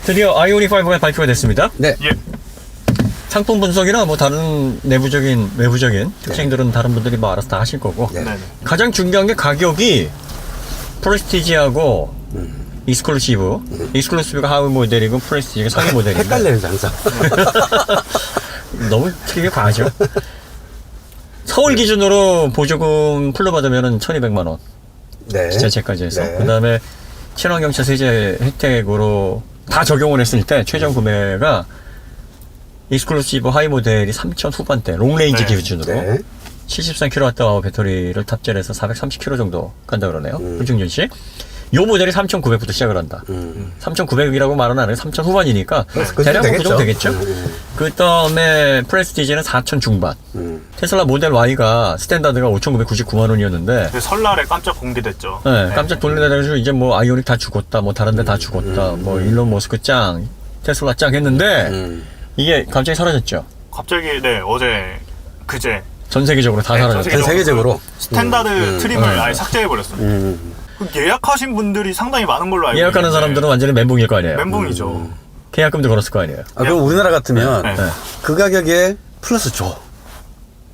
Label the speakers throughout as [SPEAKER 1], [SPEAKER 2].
[SPEAKER 1] 드디어 아이오닉 5가 발표가 됐습니다.
[SPEAKER 2] 네.
[SPEAKER 3] 예.
[SPEAKER 1] 상품 분석이나 뭐 다른 내부적인 외부적인 특징들은 다른 분들이 뭐 알아서 다 하실 거고.
[SPEAKER 2] 네.
[SPEAKER 3] 네네.
[SPEAKER 1] 가장 중요한 게 가격이 프레스티지하고 익스클루시브가 하위 모델이고 프레스티지가 상위 모델인데
[SPEAKER 2] 헷갈려요, 항상.
[SPEAKER 1] 너무 되게 과하죠. 서울 기준으로 보조금 풀로 받으면은 1,200만 원.
[SPEAKER 2] 네.
[SPEAKER 1] 지자체까지 해서.
[SPEAKER 2] 네.
[SPEAKER 1] 그다음에 친환경차 세제 혜택으로 다 적용을 했을 때 최종 구매가 익스클루시브 하이 모델이 3,000 후반대 롱레인지
[SPEAKER 3] 네.
[SPEAKER 1] 기준으로
[SPEAKER 2] 네.
[SPEAKER 1] 73kWh 배터리를 탑재를 해서 430km 정도 간다 그러네요. 불충전시. 요 모델이 3,900부터 시작을 한다. 3,900이라고 말은 안 해요. 3,000 후반이니까
[SPEAKER 2] 그
[SPEAKER 1] 대략 그 정도 되겠죠.
[SPEAKER 2] 되겠죠.
[SPEAKER 1] 그 다음에 프레스티지는 4,000 중반. 테슬라 모델 Y가 스탠다드가 5,999만 원이었는데
[SPEAKER 3] 근데 설날에 깜짝 공개됐죠.
[SPEAKER 1] 네, 깜짝 놀래가지고 이제 뭐 아이오닉 다 죽었다, 뭐 다른 데 다 죽었다, 뭐 일론 머스크 짱, 테슬라 짱 했는데 이게 갑자기 사라졌죠.
[SPEAKER 3] 갑자기 어제 그제
[SPEAKER 1] 전 세계적으로 다
[SPEAKER 3] 네,
[SPEAKER 1] 사라졌죠.
[SPEAKER 2] 전 세계적으로.
[SPEAKER 3] 스탠다드 트림을 아예 삭제해버렸어요. 예약하신 분들이 상당히 많은 걸로 알고
[SPEAKER 1] 예약하는
[SPEAKER 3] 있는데
[SPEAKER 1] 사람들은 완전히 멘붕일 거 아니에요.
[SPEAKER 3] 멘붕이죠.
[SPEAKER 1] 계약금도 걸었을 거 아니에요.
[SPEAKER 2] 아, 그럼 우리나라 같으면
[SPEAKER 3] 네.
[SPEAKER 2] 그 가격에 플러스 줘.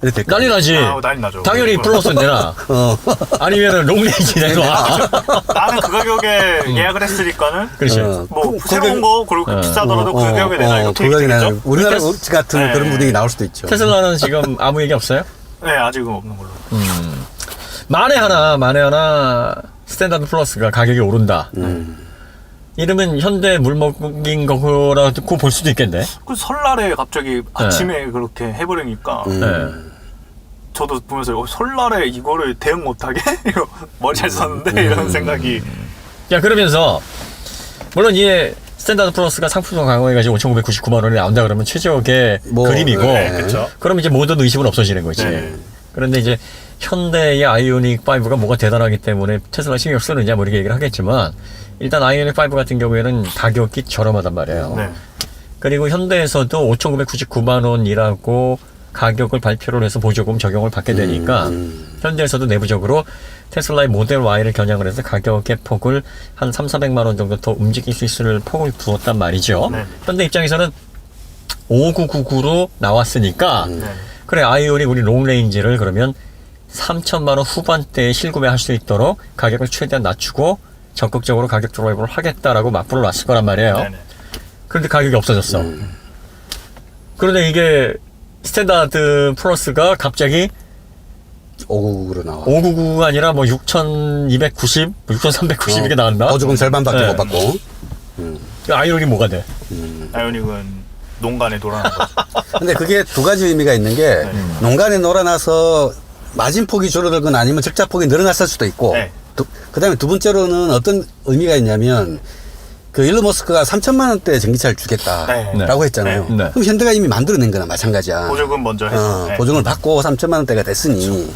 [SPEAKER 2] 이렇게 될까?
[SPEAKER 1] 난리 나지.
[SPEAKER 3] 난리 나죠.
[SPEAKER 1] 당연히 플러스 내놔. 아니면은 롱레인지 내놔.
[SPEAKER 3] 나는 그 가격에 예약을 했으니까는
[SPEAKER 1] 그렇지.
[SPEAKER 3] 뭐 새로운 거 그리고 비싸더라도 그 가격에 내놔 이렇게
[SPEAKER 2] 그 가격에 내놔.
[SPEAKER 3] 되겠죠?
[SPEAKER 2] 우리나라
[SPEAKER 1] 그러니까-
[SPEAKER 2] 같은
[SPEAKER 3] 네.
[SPEAKER 2] 그런 분위기 나올 수도 있죠.
[SPEAKER 1] 테슬라는 지금 아무 얘기 없어요?
[SPEAKER 3] 네 아직은 없는 걸로.
[SPEAKER 1] 만에 하나 스탠다드 플러스가 가격이 오른다. 이러면 현대 물먹인 거라고 볼 수도 있겠네.
[SPEAKER 3] 그 설날에 갑자기 아침에 그렇게 해버리니까
[SPEAKER 1] 네.
[SPEAKER 3] 저도 보면서 설날에 이거를 대응 못하게 머리 잘 썼는데 이런 생각이.
[SPEAKER 1] 야, 그러면서 물론 이게 스탠다드 플러스가 상품성 강화해가지고 5,999만 원이 나온다 그러면 최적의
[SPEAKER 2] 뭐,
[SPEAKER 1] 그림이고
[SPEAKER 3] 네, 그쵸.
[SPEAKER 1] 그럼 이제 모든 의심은 없어지는 거지.
[SPEAKER 3] 네.
[SPEAKER 1] 그런데 이제 현대의 아이오닉 5가 뭐가 대단하기 때문에 테슬라 신경 쓰느냐 뭐 이렇게 얘기를 하겠지만 일단 아이오닉 5 같은 경우에는 가격이 저렴하단 말이에요.
[SPEAKER 3] 네.
[SPEAKER 1] 그리고 현대에서도 5,999만 원이라고 가격을 발표를 해서 보조금 적용을 받게 되니까 현대에서도 내부적으로 테슬라의 모델 Y를 겨냥을 해서 가격의 폭을 한 3,400만 원 정도 더 움직일 수 있을 폭을 두었단 말이죠.
[SPEAKER 3] 네.
[SPEAKER 1] 현대 입장에서는 5999로 나왔으니까
[SPEAKER 3] 네.
[SPEAKER 1] 그래 아이오닉 우리 롱레인지를 그러면 3,000만 원 후반대에 실구매할 수 있도록 가격을 최대한 낮추고 적극적으로 가격 드라이브를 하겠다라고 맞불을 놨을 거란 말이에요.
[SPEAKER 3] 네네.
[SPEAKER 1] 그런데 가격이 없어졌어. 그런데 이게 스탠다드 플러스가 갑자기
[SPEAKER 2] 599로 나와.
[SPEAKER 1] 599가 아니라 뭐 6,290, 6,390 이게 나왔나?
[SPEAKER 2] 보조금 절반밖에
[SPEAKER 1] 네.
[SPEAKER 2] 못 받고.
[SPEAKER 1] 아이오닉이 뭐가 돼?
[SPEAKER 3] 아이오닉은 농간에 놀아난 거죠.
[SPEAKER 2] 근데 그게 두 가지 의미가 있는 게 농간에 놀아나서 마진폭이 줄어들거나 아니면 적자폭이 늘어났을 수도 있고
[SPEAKER 3] 네.
[SPEAKER 2] 그 다음에 두 번째로는 어떤 의미가 있냐면 그 일론 머스크가 3,000만 원대 전기차를 주겠다라고
[SPEAKER 3] 네.
[SPEAKER 2] 했잖아요.
[SPEAKER 1] 네. 네.
[SPEAKER 2] 그럼 현대가 이미 만들어낸 거나 마찬가지야.
[SPEAKER 3] 보조금 먼저 해서. 네.
[SPEAKER 2] 보조금을 받고 3,000만 원대가 됐으니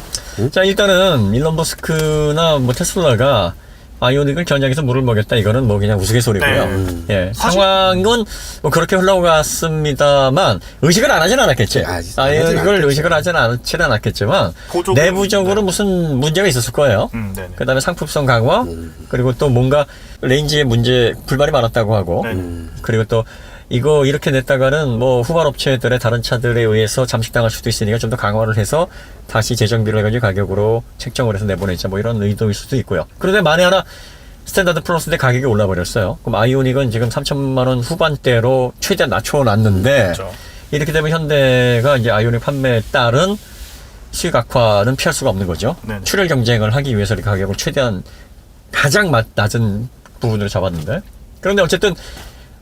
[SPEAKER 1] 자, 일단은 일론 머스크나 뭐 테슬라가 아이오닉을 겨냥해서 물을 먹였다. 이거는 뭐 그냥 우스갯소리고요. 예,
[SPEAKER 3] 사실-
[SPEAKER 1] 상황은 뭐 그렇게 흘러갔습니다만 의식을 안 하진 않았겠지.
[SPEAKER 2] 안
[SPEAKER 1] 아이오닉을
[SPEAKER 2] 하진
[SPEAKER 1] 의식을 하진 않았겠지만
[SPEAKER 3] 보조금-
[SPEAKER 1] 내부적으로
[SPEAKER 3] 네.
[SPEAKER 1] 무슨 문제가 있었을 거예요.
[SPEAKER 3] 네네.
[SPEAKER 1] 그 다음에 상품성 강화, 그리고 또 뭔가 레인지에 문제, 불만이 많았다고 하고,
[SPEAKER 3] 네.
[SPEAKER 1] 그리고 또 이거 이렇게 냈다가는 뭐 후발 업체들의 다른 차들에 의해서 잠식당할 수도 있으니까 좀 더 강화를 해서 다시 재정비를 해가지고 가격으로 책정을 해서 내보내자 뭐 이런 의도일 수도 있고요. 그런데 만에 하나 스탠다드 플러스인데 가격이 올라버렸어요. 그럼 아이오닉은 지금 3,000만 원 후반대로 최대한 낮춰놨는데
[SPEAKER 3] 그렇죠.
[SPEAKER 1] 이렇게 되면 현대가 이제 아이오닉 판매에 따른 수익 악화는 피할 수가 없는 거죠.
[SPEAKER 3] 네네.
[SPEAKER 1] 출혈 경쟁을 하기 위해서 이렇게 가격을 최대한 가장 낮은 부분으로 잡았는데 그런데 어쨌든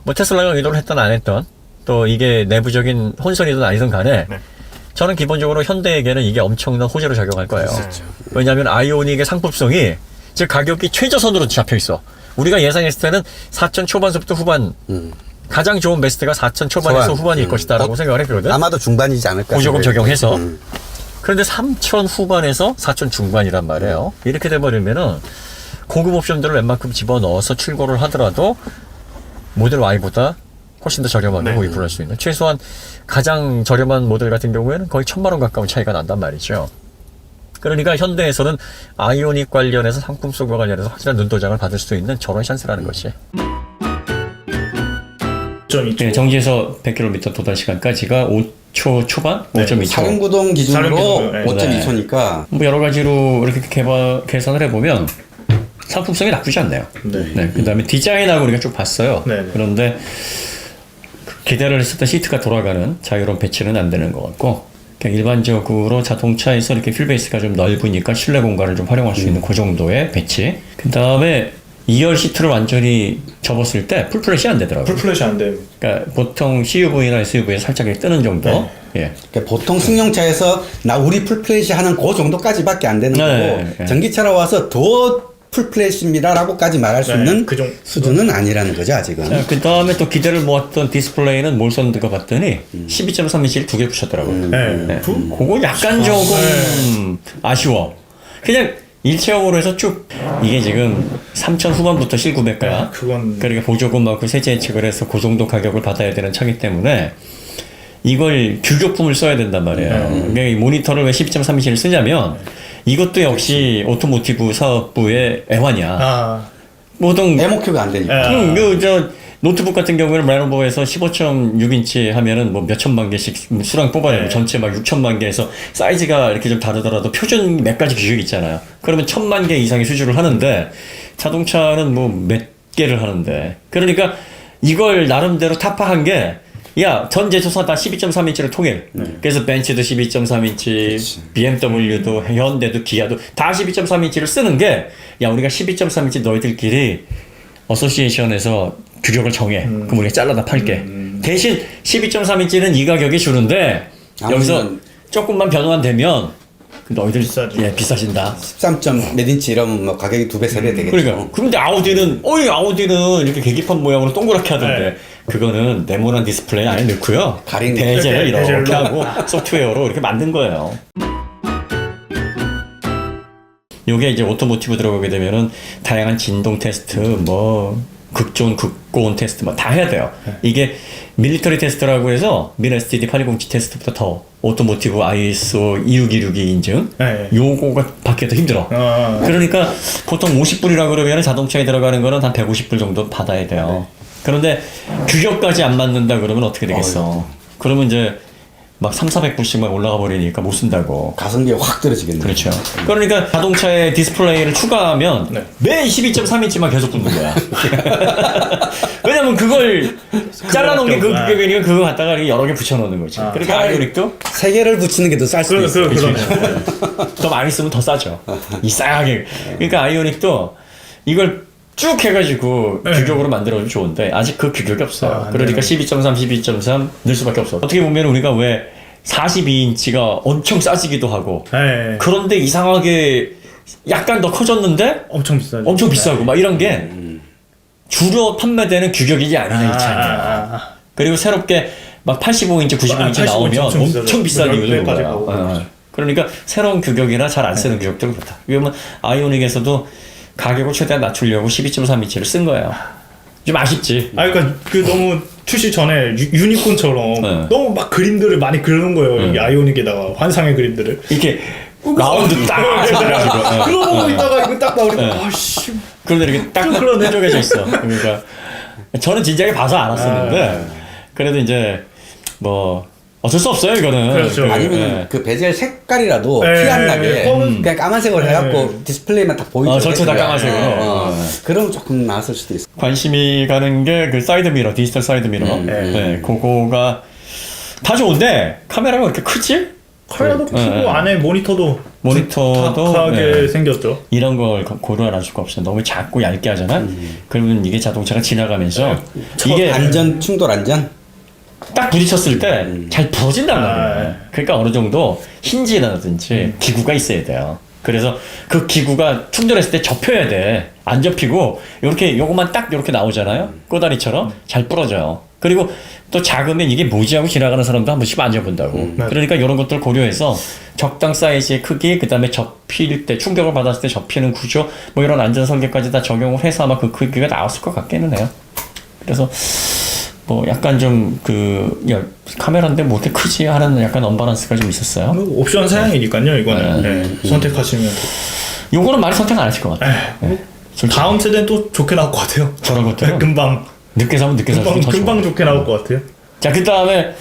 [SPEAKER 1] 뭐 테슬라가 의도를 했던 안 했던 또 이게 내부적인 혼선이든 아니든 간에
[SPEAKER 3] 네.
[SPEAKER 1] 저는 기본적으로 현대에게는 이게 엄청난 호재로 작용할 거예요.
[SPEAKER 3] 그렇죠.
[SPEAKER 1] 왜냐하면 아이오닉의 상품성이 즉 가격이 최저선으로 잡혀 있어. 우리가 예상했을 때는 4,000 초반서부터 후반 가장 좋은 베스트가 4,000 초반에서 후반일 것이다라고 생각을 했거든.
[SPEAKER 2] 아마도 중반이지 않을까.
[SPEAKER 1] 보조금
[SPEAKER 2] 생각이
[SPEAKER 1] 적용해서.
[SPEAKER 2] 들어요.
[SPEAKER 1] 그런데 3,000 후반에서 4,000 중반이란 말이에요. 이렇게 돼버리면은 고급 옵션들을 웬만큼 집어넣어서 출고를 하더라도 모델 Y보다 훨씬 더 저렴하게
[SPEAKER 3] 네.
[SPEAKER 1] 구입을 할 수 있는 최소한 가장 저렴한 모델 같은 경우에는 거의 1,000만 원 가까운 차이가 난단 말이죠. 그러니까 현대에서는 아이오닉 관련해서 상품성과 관련해서 확실한 눈도장을 받을 수 있는 저런 찬스라는 것이.
[SPEAKER 3] 5.2초.
[SPEAKER 1] 네, 정지에서 100km 도달 시간까지가 5초 초반?
[SPEAKER 3] 네.
[SPEAKER 1] 5.2초.
[SPEAKER 2] 사륜구동 기준으로
[SPEAKER 3] 사륜 기준으로, 네.
[SPEAKER 2] 5.2초니까
[SPEAKER 1] 뭐 여러 가지로 이렇게 계산을 해보면 상품성이 나쁘지 않네요.
[SPEAKER 3] 네.
[SPEAKER 1] 그 다음에 디자인하고 우리가 쭉 봤어요.
[SPEAKER 3] 네, 네.
[SPEAKER 1] 그런데 기대를 했었던 시트가 돌아가는 자유로운 배치는 안 되는 것 같고, 그냥 일반적으로 자동차에서 이렇게 휠베이스가 좀 넓으니까 실내 공간을 좀 활용할 수 있는 그 정도의 배치. 그 다음에 2열 시트를 완전히 접었을 때 풀플랫이 안 되더라고요.
[SPEAKER 3] 풀플랫이 안 돼.
[SPEAKER 1] 그러니까 보통 CUV나 SUV에 살짝 이렇게 뜨는 정도.
[SPEAKER 3] 네.
[SPEAKER 1] 예.
[SPEAKER 2] 그러니까 보통 승용차에서 나 우리 풀플랫이 하는 그 정도까지밖에 안 되는
[SPEAKER 1] 네,
[SPEAKER 2] 거고
[SPEAKER 1] 네.
[SPEAKER 2] 전기차로 와서 더 풀플랫입니다라고까지 말할 수
[SPEAKER 3] 네,
[SPEAKER 2] 있는
[SPEAKER 3] 그 정도.
[SPEAKER 2] 수준은 아니라는 거죠 아직은.
[SPEAKER 1] 자, 그 다음에 또 기대를 모았던 디스플레이는 몰선드가 봤더니 12.3인치를 2개 붙였더라고요.
[SPEAKER 3] 네.
[SPEAKER 1] 네. 그거 약간 조금 아쉬워. 그냥 일체형으로 해서 쭉 이게 지금 3천 후반부터 실구매가야.
[SPEAKER 3] 그건
[SPEAKER 1] 그러니까 보조금 많고 세제 혜택을 해서 그 정도 가격을 받아야 되는 차기 때문에 이걸 규격품을 써야 된단 말이에요. 그러니까 이 모니터를 왜 12.3인치를 쓰냐면 이것도 역시 오토모티브 사업부의 애환이야.
[SPEAKER 3] 아,
[SPEAKER 1] 보통
[SPEAKER 2] MOQ가 안 되니까.
[SPEAKER 1] 저 노트북 같은 경우에는 레노버에서 15.6인치 하면은 뭐 몇천만 개씩 수량 뽑아내고
[SPEAKER 3] 네.
[SPEAKER 1] 전체 막 6천만 개에서 사이즈가 이렇게 좀 다르더라도 표준 몇 가지 규격이 있잖아요. 그러면 1000만 개 이상의 수주를 하는데 자동차는 뭐 몇 개를 하는데 그러니까 이걸 나름대로 타파한 게 야, 전 제조사 다 12.3인치를 통일. 그래서 벤츠도 12.3인치, BMW도, 현대도, 기아도 다 12.3인치를 쓰는 게, 야, 우리가 12.3인치 너희들끼리 어소시에이션에서 규격을 정해. 그럼 우리가 잘라다 팔게. 대신 12.3인치는 이 가격에 주는데, 여기서
[SPEAKER 2] 아무튼
[SPEAKER 1] 조금만 변화가 되면, 너희들
[SPEAKER 3] 비싸죠.
[SPEAKER 1] 예, 비싸진다.
[SPEAKER 2] 13점 몇 인치 이러면 뭐 가격이 2배, 3배 되겠죠.
[SPEAKER 1] 그러니까 그런데 아우디는 이렇게 계기판 모양으로 동그랗게 하던데
[SPEAKER 3] 네.
[SPEAKER 1] 그거는 네모난 디스플레이 안에 넣고요.
[SPEAKER 2] 가린
[SPEAKER 1] 배제를 이렇게
[SPEAKER 3] 배제로.
[SPEAKER 1] 하고 소프트웨어로 이렇게 만든 거예요. 요게 이제 오토모티브 들어가게 되면은 다양한 진동 테스트, 뭐 극존, 극고온 테스트 뭐 다 해야 돼요. 이게 밀리터리 테스트라고 해서 민 STD 820 테스트보다 더 오토모티브 ISO 26262 인증
[SPEAKER 3] 네.
[SPEAKER 1] 요거가 받기 더 힘들어. 그러니까 보통 50불이라 그러면 자동차에 들어가는 거는 한 150불 정도 받아야 돼요. 그런데 규격까지 안 맞는다 그러면 어떻게 되겠어? 그러면 이제 막 3,400불씩만 올라가 버리니까 못 쓴다고.
[SPEAKER 2] 가성비가 확 떨어지겠네요.
[SPEAKER 1] 그렇죠. 그러니까 자동차에 디스플레이를 추가하면
[SPEAKER 3] 네.
[SPEAKER 1] 매 12.3인치만 계속 붙는 거야. 왜냐면 그걸 잘라놓은 게 그 규격이니까 그거 갖다가 여러 개 붙여놓는 거지. 그러니까 아이오닉도
[SPEAKER 2] 3개를 붙이는 게 더 쌀 수도 있어요.
[SPEAKER 1] 더 많이 쓰면 더 싸죠. 이 싸게. 그러니까 아이오닉도 이걸 쭉 해가지고 규격으로 만들어주면 좋은데 아직 그 규격이 없어요. 그러니까 12.3, 12.3 넣을 수밖에 없어. 어떻게 보면 우리가 왜 42인치가 엄청 싸지기도 하고
[SPEAKER 3] 네.
[SPEAKER 1] 그런데 이상하게 약간 더 커졌는데
[SPEAKER 3] 엄청 비싸죠.
[SPEAKER 1] 엄청 비싸고 막 이런 게 주로 판매되는 규격이지 않은 이 차이야. 그리고 새롭게 막 85인치, 95인치 나오면 엄청 비싼 이유도
[SPEAKER 3] 몇배까지
[SPEAKER 1] 그거야.
[SPEAKER 3] 가고.
[SPEAKER 1] 그러니까 새로운 규격이나 잘 안 쓰는 규격들은 그렇다. 그러면 아이오닉에서도 가격을 최대한 낮추려고 12.3인치를 쓴 거예요. 좀 아쉽지.
[SPEAKER 3] 아, 그러니까 그 너무 출시 전에 유니콘처럼
[SPEAKER 1] 네.
[SPEAKER 3] 너무 막 그림들을 많이 그리는 거예요. 이 아이오닉에다가 환상의 그림들을.
[SPEAKER 1] 이렇게 라운드 딱 해가지고.
[SPEAKER 3] 그거 보고 있다가 이거 딱 나오니까 아씨.
[SPEAKER 1] 그런데 이렇게 딱 쪼개져 있어. 그러니까 저는 진작에 봐서 알았었는데 그래도 이제 뭐 어쩔 수 없어요 이거는.
[SPEAKER 3] 그렇죠.
[SPEAKER 2] 아니면 그 베젤 색깔이라도
[SPEAKER 3] 네,
[SPEAKER 2] 티 안 나게 그냥 까만색으로 해갖고 디스플레이만 딱 보이게.
[SPEAKER 1] 전체 다 까만색으로.
[SPEAKER 2] 그러면 조금 나았을 수도 있어.
[SPEAKER 1] 관심이 가는 게 그 사이드 미러, 디지털 사이드 미러. 네, 그거가 다 좋은데 카메라가 왜 이렇게 크지?
[SPEAKER 3] 카메라도 크고 안에 모니터도
[SPEAKER 1] 모니터도
[SPEAKER 3] 하게 생겼죠.
[SPEAKER 1] 이런 걸 고려할 수가 없어요. 너무 작고 얇게 하잖아. 그러면 이게 자동차가 지나가면서 이게
[SPEAKER 2] 안전, 충돌 안전?
[SPEAKER 1] 딱 부딪혔을 때 잘 부러진단 말이에요. 그러니까 어느 정도 힌지라든지 기구가 있어야 돼요. 그래서 그 기구가 충돌했을 때 접혀야 돼. 안 접히고 이렇게 요것만 딱 이렇게 나오잖아요. 꼬다리처럼 잘 부러져요. 그리고 또 작으면 이게 뭐지 하고 지나가는 사람도 한 번씩 만져본다고. 그러니까 이런 것들 고려해서 적당 사이즈의 크기, 그 다음에 접힐 때 충격을 받았을 때 접히는 구조, 뭐 이런 안전 설계까지 다 적용을 해서 아마 그 크기가 나왔을 것 같기는 해요. 그래서 뭐 약간 좀 카메라인데 뭐 이렇게 크지 하는 약간 언밸런스가 좀 있었어요.
[SPEAKER 3] 뭐 옵션 사양이니까요, 이거는. 네. 선택하시면.
[SPEAKER 1] 요거는 많이 선택 안 하실 것 같아요.
[SPEAKER 3] 다음 세대는 또 좋게 나올 것 같아요.
[SPEAKER 1] 저런 것들은
[SPEAKER 3] 금방.
[SPEAKER 1] 늦게 사면 늦게 살수록 더
[SPEAKER 4] 금방
[SPEAKER 1] 좋아.
[SPEAKER 4] 좋게 나올 것 같아요.
[SPEAKER 1] 자, 그 다음에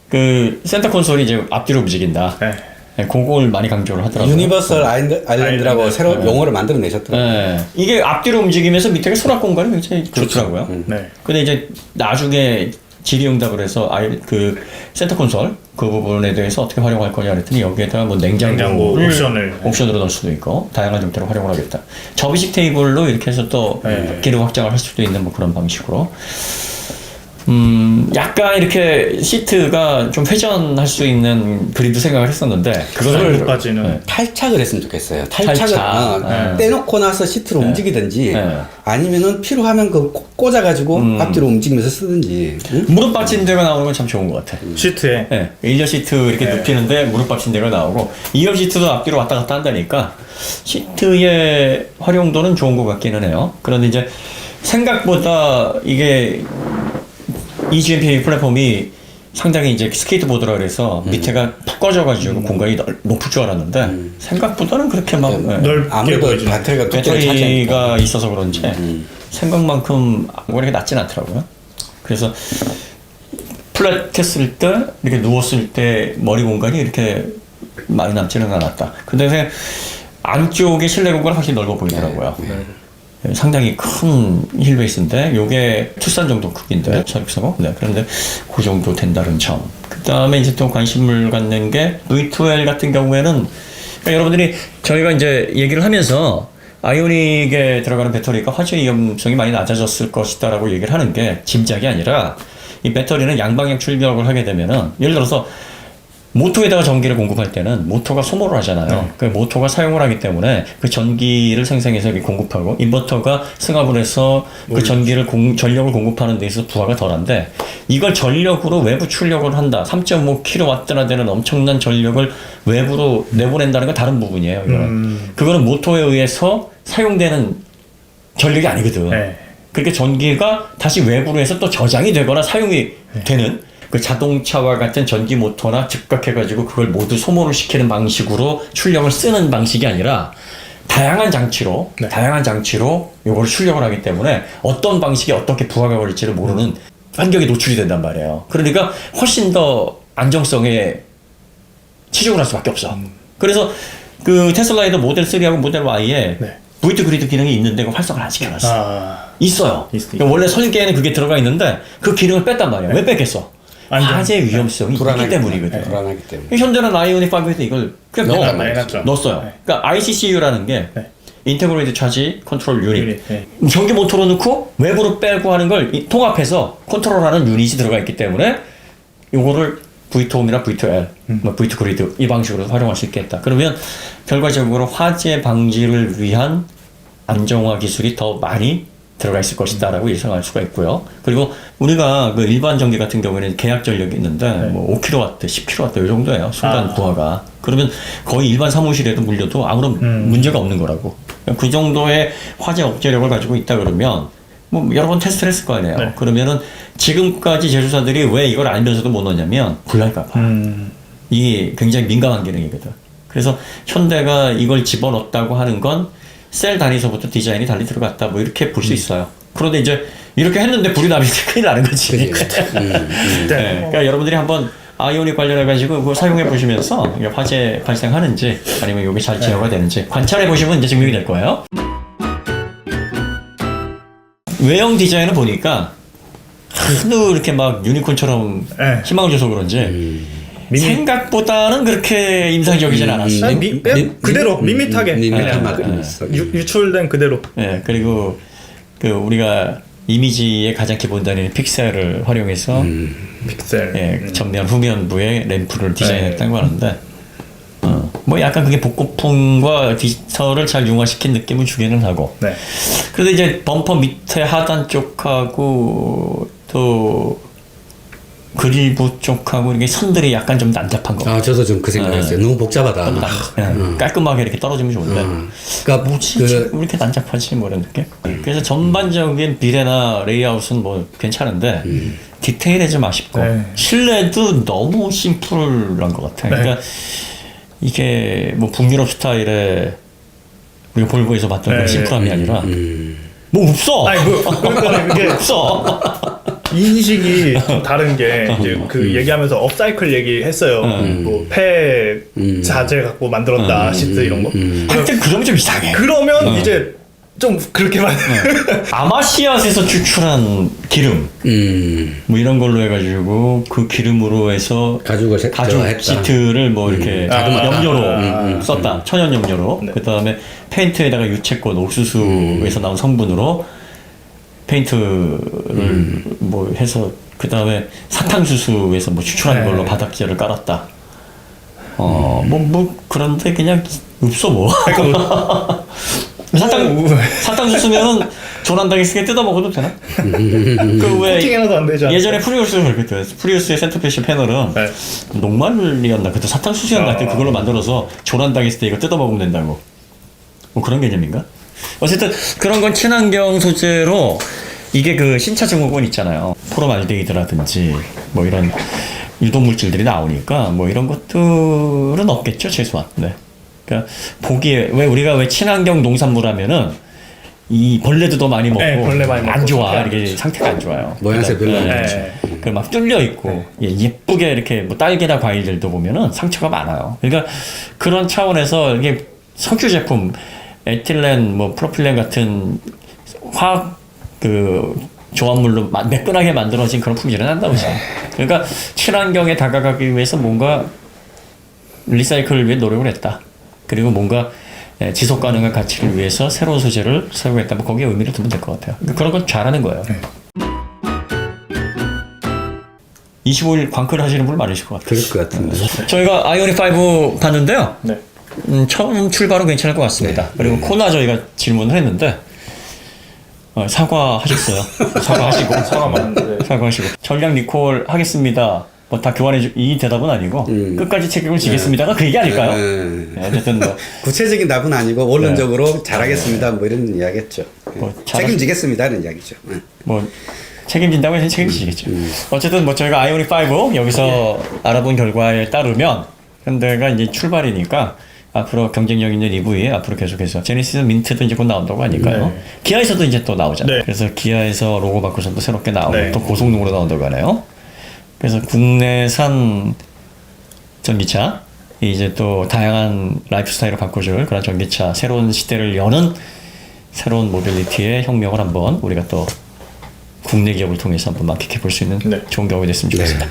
[SPEAKER 1] 그 센터 콘솔이 이제 앞뒤로 움직인다.
[SPEAKER 4] 네.
[SPEAKER 1] 네, 그걸 많이 강조를 하더라고요.
[SPEAKER 2] 유니버설 아일랜드라고
[SPEAKER 4] 아일랜드.
[SPEAKER 2] 새로 용어를 만들어내셨더라고요.
[SPEAKER 1] 네. 이게 앞뒤로 움직이면서 밑에 수납 공간이 굉장히 좋더라고요.
[SPEAKER 4] 네.
[SPEAKER 1] 근데 이제 나중에 질의응답을 해서 그 센터 콘솔 그 부분에 대해서 어떻게 활용할 거냐 그랬더니 여기에다가 뭐
[SPEAKER 4] 냉장고
[SPEAKER 1] 냉장고를
[SPEAKER 4] 옵션을.
[SPEAKER 1] 옵션으로 넣을 수도 있고 다양한 형태로 활용을 하겠다. 접이식 테이블로 이렇게 해서 또
[SPEAKER 4] 네.
[SPEAKER 1] 기능 확장을 할 수도 있는 뭐 그런 방식으로. 약간 이렇게 시트가 좀 회전할 수 있는 그림도 생각을 했었는데 그거를
[SPEAKER 4] 정도까지는.
[SPEAKER 1] 네.
[SPEAKER 2] 탈착을 했으면 좋겠어요. 탈착을
[SPEAKER 1] 탈착.
[SPEAKER 2] 떼놓고 나서 시트로 움직이든지
[SPEAKER 1] 네.
[SPEAKER 2] 아니면은 필요하면 그 꽂아가지고 앞뒤로 움직이면서 쓰든지. 응?
[SPEAKER 1] 무릎 받침대가 나오는 건 참 좋은 것 같아.
[SPEAKER 4] 시트에.
[SPEAKER 1] 네, 1열 시트 이렇게 눕히는데 무릎 받침대가 나오고 2열 시트도 앞뒤로 왔다 갔다 한다니까 시트의 활용도는 좋은 것 같기는 해요. 그런데 이제 생각보다 이게 EGMP 플랫폼이 상당히 이제 스케이트보드라 그래서 밑에가 푹 꺼져가지고 공간이 높을 줄 알았는데 생각보다는 그렇게 막
[SPEAKER 4] 넓게
[SPEAKER 2] 아무래도
[SPEAKER 4] 보이죠.
[SPEAKER 2] 배터리가 두께를 차지하니까.
[SPEAKER 1] 배터리가 있어서 그런지 생각만큼 그렇게 낮진 않더라고요. 그래서 플랫했을 때 이렇게 누웠을 때 머리 공간이 이렇게 많이 남지는 않았다. 근데 안쪽에 실내 공간은 확실히 넓어 보이더라고요. 상당히 큰 힐베이스인데 요게 투싼 정도 크기인데 저렴하고 네, 그런데 그 정도 된다는 점. 그 다음에 이제 또 관심을 갖는 게 V2L 같은 경우에는 그러니까 여러분들이 저희가 이제 얘기를 하면서 아이오닉에 들어가는 배터리가 화재 위험성이 많이 낮아졌을 것이다라고 얘기를 하는 게 짐작이 아니라 이 배터리는 양방향 출력을 하게 되면은 예를 들어서 모터에다가 전기를 공급할 때는 모터가 소모를 하잖아요. 그 모터가 사용을 하기 때문에 그 전기를 생성해서 이렇게 공급하고 인버터가 승합을 해서 그 전기를 전력을 공급하는 데 있어서 부하가 덜한데 이걸 전력으로 외부 출력을 한다. 3.5kW나 되는 엄청난 전력을 외부로 내보낸다는 건 다른 부분이에요. 이거는. 그거는 모터에 의해서 사용되는 전력이 아니거든.
[SPEAKER 4] 네.
[SPEAKER 1] 그러니까 전기가 다시 외부로 해서 또 저장이 되거나 사용이 되는 그 자동차와 같은 전기 모터나 즉각해가지고 그걸 모두 소모를 시키는 방식으로 출력을 쓰는 방식이 아니라 다양한 장치로 요거를 출력을 하기 때문에 어떤 방식이 어떻게 부하가 걸릴지를 모르는 환경에 노출이 된단 말이에요. 그러니까 훨씬 더 안정성에 치중을 할 수밖에 없어. 그래서 그 테슬라에도 모델 3하고 모델 Y에
[SPEAKER 4] 네.
[SPEAKER 1] V2 그리드 기능이 있는데 그걸 활성화를 안 시켜놨어. 있어요. 그러니까 원래 설계에는 그게 들어가 있는데 그 기능을 뺐단 말이야. 왜 뺐겠어? 화재 위험성이 있기 때문이거든.
[SPEAKER 2] 불안하기 때문에.
[SPEAKER 1] 현재는 아이오닉 5에서 이걸 그냥
[SPEAKER 4] 해놨죠.
[SPEAKER 1] 넣었어요.
[SPEAKER 4] 네.
[SPEAKER 1] 그러니까 ICCU라는 게 인테그레이드 차지 컨트롤 유닛.
[SPEAKER 4] 네.
[SPEAKER 1] 전기 모터로 넣고 외부로 빼고 하는 걸 통합해서 컨트롤하는 유닛이 들어가 있기 때문에 요거를 V2홈이나 V2L, V2 그리드 이 방식으로 활용할 수 있겠다. 그러면 결과적으로 화재 방지를 위한 안정화 기술이 더 많이 들어가 있을 것이다라고 예상할 수가 있고요. 그리고 우리가 그 일반 전기 같은 경우에는 계약 전력이 있는데 뭐 5kW, 10kW 이 정도예요. 순간 부하가. 그러면 거의 일반 사무실에도 물려도 아무런 문제가 없는 거라고. 그 정도의 화재 억제력을 가지고 있다 그러면 뭐 여러 번 테스트를 했을 거 아니에요. 그러면은 지금까지 제조사들이 왜 이걸 알면서도 못 넣냐면 불날까 봐. 이게 굉장히 민감한 기능이거든. 그래서 현대가 이걸 집어넣었다고 하는 건 셀 단위서부터 디자인이 달리 들어갔다 뭐 이렇게 볼 수 있어요. 그런데 이제 이렇게 했는데 불이 나면 큰일 나는 거지. 네. 그러니까 여러분들이 한번 아이오닉 관련해가지고 그거 사용해 보시면서 이게 화재 발생하는지 아니면 이게 잘 제어가 되는지 관찰해 보시면 이제 증명이 될 거예요. 외형 디자인을 보니까 하도 이렇게 막 유니콘처럼 희망을 줘서 그런지 생각보다는 그렇게 인상적이진 않았어.
[SPEAKER 4] 그대로 밋밋하게
[SPEAKER 2] 밋밋한 있어.
[SPEAKER 4] 유출된 그대로.
[SPEAKER 1] 네, 그리고 그 우리가 이미지의 가장 기본 단위인 픽셀을 활용해서
[SPEAKER 4] 픽셀.
[SPEAKER 1] 예, 전면 후면부에 램프를 디자인했다고 하는데 뭐 약간 그게 복고풍과 디지털을 잘 융화시킨 느낌을 주기는 하고.
[SPEAKER 4] 네.
[SPEAKER 1] 그런데 이제 범퍼 밑에 하단 쪽하고 또 그릴부 쪽하고 이렇게 선들이 약간 좀 난잡한 거.
[SPEAKER 2] 저도 좀 그 생각했어요. 너무 복잡하다.
[SPEAKER 1] 깔끔하게 이렇게 떨어지면 좋은데.
[SPEAKER 2] 그러니까
[SPEAKER 1] 뭐지? 왜 이렇게 난잡하지? 뭐 이런 느낌? 그래서 전반적인 비례나 레이아웃은 뭐 괜찮은데 디테일에 좀 아쉽고 실내도 너무 심플한 것 같아. 그러니까 이게 뭐 북유럽 스타일의 우리가 볼보에서 봤던 그런 심플함이 아니라 뭐 없어.
[SPEAKER 4] 아니 그러니까 그게
[SPEAKER 1] 없어.
[SPEAKER 4] 인식이 좀 다른 게 이제 그 얘기하면서 업사이클 얘기했어요. 뭐 폐 자재 갖고 만들었다 시트 이런 거.
[SPEAKER 1] 하여튼 그 점이 좀 이상해.
[SPEAKER 4] 그러면 이제 좀 그렇게 만.
[SPEAKER 1] 아마씨앗에서 추출한 기름 뭐 이런 걸로 해가지고 그 기름으로 해서
[SPEAKER 2] 가죽을
[SPEAKER 1] 가죽
[SPEAKER 2] 했다.
[SPEAKER 1] 시트를 뭐 이렇게 염료로 썼다. 천연 염료로.
[SPEAKER 4] 네.
[SPEAKER 1] 그다음에 페인트에다가 유채꽃 옥수수에서 나온 성분으로 페인트를 뭐 해서 그다음에 사탕수수에서 뭐 추출한
[SPEAKER 4] 네.
[SPEAKER 1] 걸로 바닥재를 깔았다. 뭐 그런데 그냥 없어 뭐. 사탕수수면은 조란당에 쓰게 뜯어 먹어도 되나? 그왜
[SPEAKER 4] 코팅 하나도 안 되지 않아요?
[SPEAKER 1] 예전에 프리우스가 그렇게 돼. 프리우스의 센터페시 패널은
[SPEAKER 4] 네.
[SPEAKER 1] 녹말이었나 그때 사탕수수였나 그때 그걸로 만들어서 조란당했을 때 이거 뜯어 먹으면 된다고. 뭐 그런 개념인가? 어쨌든 그런 건 친환경 소재로 이게 그 신차 증후군 있잖아요. 포름알데히드라든지 뭐 이런 유독 물질들이 나오니까 뭐 이런 것들은 없겠죠 최소한. 네. 그러니까 보기에 왜 친환경 농산물 하면은 이 벌레도 더 많이 먹고,
[SPEAKER 4] 네, 벌레 많이
[SPEAKER 1] 안
[SPEAKER 4] 먹고
[SPEAKER 1] 좋아.
[SPEAKER 4] 상태 안
[SPEAKER 1] 이게
[SPEAKER 4] 좋지.
[SPEAKER 1] 상태가 안 좋아요.
[SPEAKER 2] 모양새 별로 안
[SPEAKER 1] 그러니까,
[SPEAKER 2] 좋죠.
[SPEAKER 1] 그막 뚫려 있고 예쁘게 이렇게 뭐 딸기나 과일들도 보면은 상처가 많아요. 그러니까 그런 차원에서 이게 석유 제품 에틸렌, 뭐 프로필렌 같은 화학 그 조합물로 매끈하게 만들어진 그런 품질은 안 나오죠. 그러니까 친환경에 다가가기 위해서 뭔가 리사이클을 위해 노력을 했다. 그리고 뭔가 지속 가능한 가치를 위해서 새로운 소재를 사용했다. 뭐 거기에 의미를 두면 될 것 같아요. 그러니까 그런 건 잘하는 거예요. 25일 광클 하시는 분 많으실 것 같아요.
[SPEAKER 2] 그럴 것 같은데.
[SPEAKER 1] 저희가 아이오닉 5 봤는데요.
[SPEAKER 4] 네.
[SPEAKER 1] 처음 출발은 괜찮을 것 같습니다. 그리고 코나 저희가 질문을 했는데 사과하셨어요. 사과하시고
[SPEAKER 4] 사과 맞는데.
[SPEAKER 1] 사과하시고 전략 리콜 하겠습니다. 뭐 다 교환해 이 대답은 아니고 끝까지 책임을 지겠습니다가 그 얘기 아닐까요? 네, 어쨌든 뭐
[SPEAKER 2] 구체적인 답은 아니고 원론적으로 잘하겠습니다. 뭐 이런 이야기했죠.
[SPEAKER 1] 뭐
[SPEAKER 2] 책임지겠습니다는 이야기죠.
[SPEAKER 1] 뭐 책임진다고 해서 책임지겠죠. 어쨌든 뭐 저희가 아이오닉 5 여기서 알아본 결과에 따르면 현대가 이제 출발이니까 앞으로 경쟁력 있는 EV에 앞으로 계속해서 제네시스 민트도 이제 곧 나온다고 하니까요.
[SPEAKER 4] 네.
[SPEAKER 1] 기아에서도 이제 또 나오잖아요.
[SPEAKER 4] 네.
[SPEAKER 1] 그래서 기아에서 로고 바꾸서도 새롭게 나오고
[SPEAKER 4] 네.
[SPEAKER 1] 또 고성능으로 나온다고 하네요. 그래서 국내산 전기차 이제 또 다양한 라이프 스타일을 바꿔줄 그런 전기차 새로운 시대를 여는 새로운 모빌리티의 혁명을 한번 우리가 또 국내 기업을 통해서 한번 만끽해 볼 수 있는
[SPEAKER 4] 네.
[SPEAKER 1] 좋은 경험이 됐으면 좋겠습니다.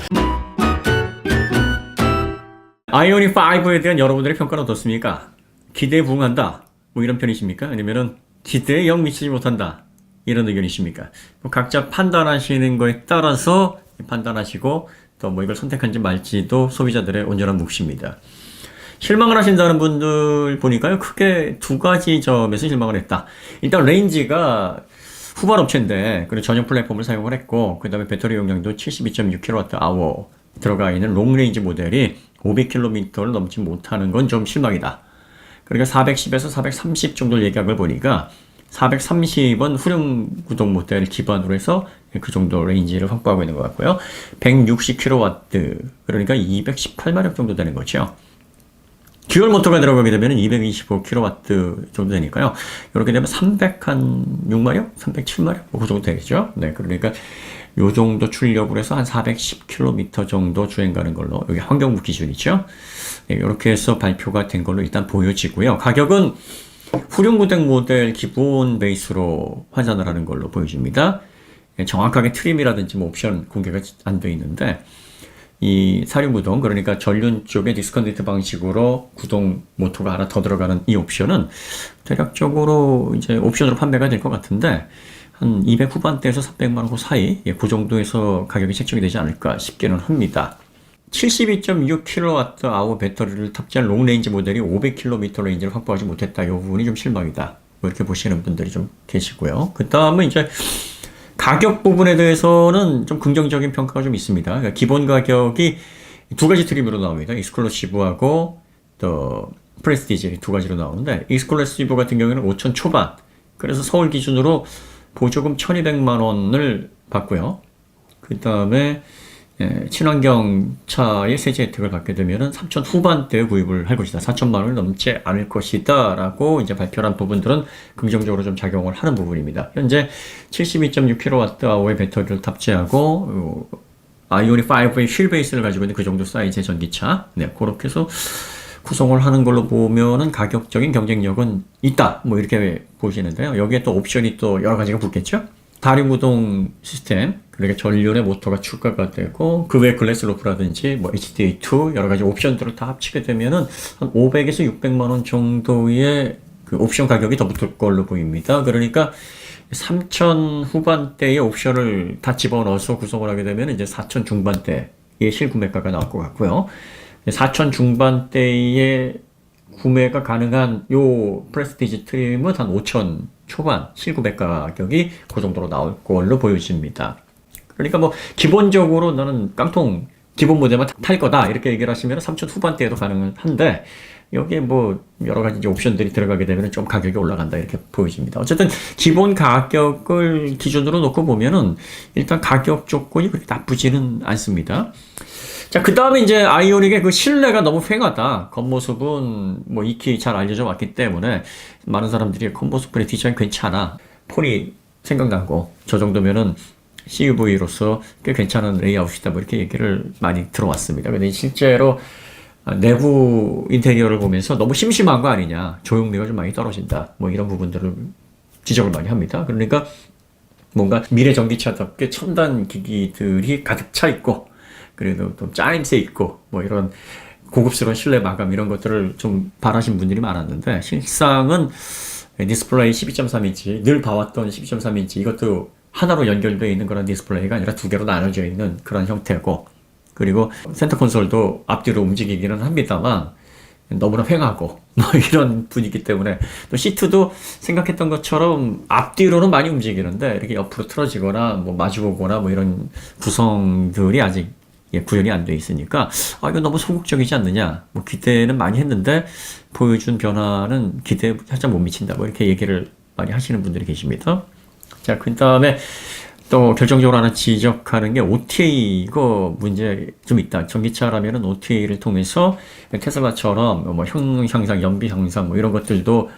[SPEAKER 1] 아이오닉 5에 대한 여러분들의 평가는 어떻습니까? 기대에 부응한다. 뭐 이런 편이십니까? 아니면은 기대에 영 미치지 못한다. 이런 의견이십니까? 뭐 각자 판단하시는 거에 따라서 판단하시고 또 뭐 이걸 선택한지 말지도 소비자들의 온전한 몫입니다. 실망을 하신다는 분들 보니까요. 크게 두 가지 점에서 실망을 했다. 일단 레인지가 후발 업체인데 그리고 전용 플랫폼을 사용을 했고 그 다음에 배터리 용량도 72.6kWh 들어가 있는 롱레인지 모델이 500km를 넘지 못하는 건 좀 실망이다. 그러니까 410에서 430 정도를 얘기한 걸 보니까 430은 후륜 구동 모델 기반으로 해서 그 정도 레인지를 확보하고 있는 것 같고요. 160kW 그러니까 218마력 정도 되는 거죠. 듀얼 모터가 들어가게 되면 225kW 정도 되니까요. 이렇게 되면 306마력? 307마력? 뭐 그 정도 되겠죠. 네, 그러니까 요 정도 출력으로 해서 한 410km 정도 주행 가는 걸로 여기 환경부 기준이죠. 네, 이렇게 해서 발표가 된 걸로 일단 보여지고요. 가격은 후륜구동 모델 기본 베이스로 환산을 하는 걸로 보여집니다. 네, 정확하게 트림이라든지 뭐 옵션 공개가 안 돼 있는데 이 사륜구동 그러니까 전륜 쪽에 디스컨넥트 방식으로 구동 모터가 하나 더 들어가는 이 옵션은 대략적으로 이제 옵션으로 판매가 될 것 같은데 한 200 후반대에서 300만 원 그 사이 그 정도에서 가격이 책정이 되지 않을까 싶기는 합니다. 72.6kWh 배터리를 탑재한 롱레인지 모델이 500km 레인지를 확보하지 못했다. 이 부분이 좀 실망이다. 뭐 이렇게 보시는 분들이 좀 계시고요. 그 다음은 이제 가격 부분에 대해서는 좀 긍정적인 평가가 좀 있습니다. 그러니까 기본 가격이 두 가지 트림으로 나옵니다. 익스클루시브하고 또 프레스티지 두 가지로 나오는데 익스클루시브 같은 경우에는 5천 초반. 그래서 서울 기준으로 보조금 1,200만 원을 받고요. 그 다음에 친환경 차의 세제 혜택을 받게 되면은 3천 후반대에 구입을 할 것이다. 4천만 원을 넘지 않을 것이다. 라고 이제 발표한 부분들은 긍정적으로 좀 작용을 하는 부분입니다. 현재 72.6kWh의 배터리를 탑재하고, 아이오닉 5의 휠 베이스를 가지고 있는 그 정도 사이즈의 전기차. 네, 그렇게 해서 구성을 하는 걸로 보면은 가격적인 경쟁력은 있다. 뭐 이렇게 보시는데요. 여기에 또 옵션이 또 여러 가지가 붙겠죠? 다륜구동 시스템, 그러니까 전륜의 모터가 추가가 되고, 그 외에 글래스 로프라든지, 뭐 HDA2, 여러 가지 옵션들을 다 합치게 되면은 한 500에서 600만 원 정도의 그 옵션 가격이 더 붙을 걸로 보입니다. 그러니까 3천 후반대의 옵션을 다 집어넣어서 구성을 하게 되면 이제 4천 중반대의 실구매가가 나올 것 같고요. 4천 중반대의 구매가 가능한 요 프레스티지 트림은 한 5천 초반 실구매 가격이 그 정도로 나올 걸로 보여집니다. 그러니까 뭐 기본적으로 나는 깡통 기본 모델만 탈 거다 이렇게 얘기를 하시면 3천 후반대에도 가능한데 여기에 뭐 여러 가지 이제 옵션들이 들어가게 되면 좀 가격이 올라간다 이렇게 보여집니다. 어쨌든 기본 가격을 기준으로 놓고 보면은 일단 가격 조건이 그렇게 나쁘지는 않습니다. 자, 그 다음에 이제 아이오닉의 그 실내가 너무 휑하다. 겉모습은 뭐 익히 잘 알려져 왔기 때문에 많은 사람들이 겉모습의 디자인 괜찮아. 폰이 생각나고 저 정도면은 CUV로서 꽤 괜찮은 레이아웃이다. 뭐 이렇게 얘기를 많이 들어왔습니다. 근데 실제로 내부 인테리어를 보면서 너무 심심한 거 아니냐. 조용미가 좀 많이 떨어진다. 뭐 이런 부분들을 지적을 많이 합니다. 그러니까 뭔가 미래 전기차답게 첨단 기기들이 가득 차 있고 그래도 좀 짜임새 있고 뭐 이런 고급스러운 실내 마감 이런 것들을 좀 바라신 분들이 많았는데 실상은 디스플레이 12.3인치 늘 봐왔던 12.3인치 이것도 하나로 연결되어 있는 그런 디스플레이가 아니라 두 개로 나눠져 있는 그런 형태고 그리고 센터 콘솔도 앞뒤로 움직이기는 합니다만 너무나 휑하고 뭐 이런 분위기 때문에 또 시트도 생각했던 것처럼 앞뒤로는 많이 움직이는데 이렇게 옆으로 틀어지거나 뭐 마주보거나 뭐 이런 구성들이 아직 구현이 안 돼 있으니까 이거 너무 소극적이지 않느냐 뭐 기대는 많이 했는데 보여준 변화는 기대에 살짝 못 미친다 뭐 이렇게 얘기를 많이 하시는 분들이 계십니다. 자, 그 다음에 또 결정적으로 하나 지적하는 게 OTA 이거 문제 좀 있다. 전기차라면은 OTA를 통해서 테슬라처럼 뭐 효능 향상, 연비 향상 뭐 이런 것들도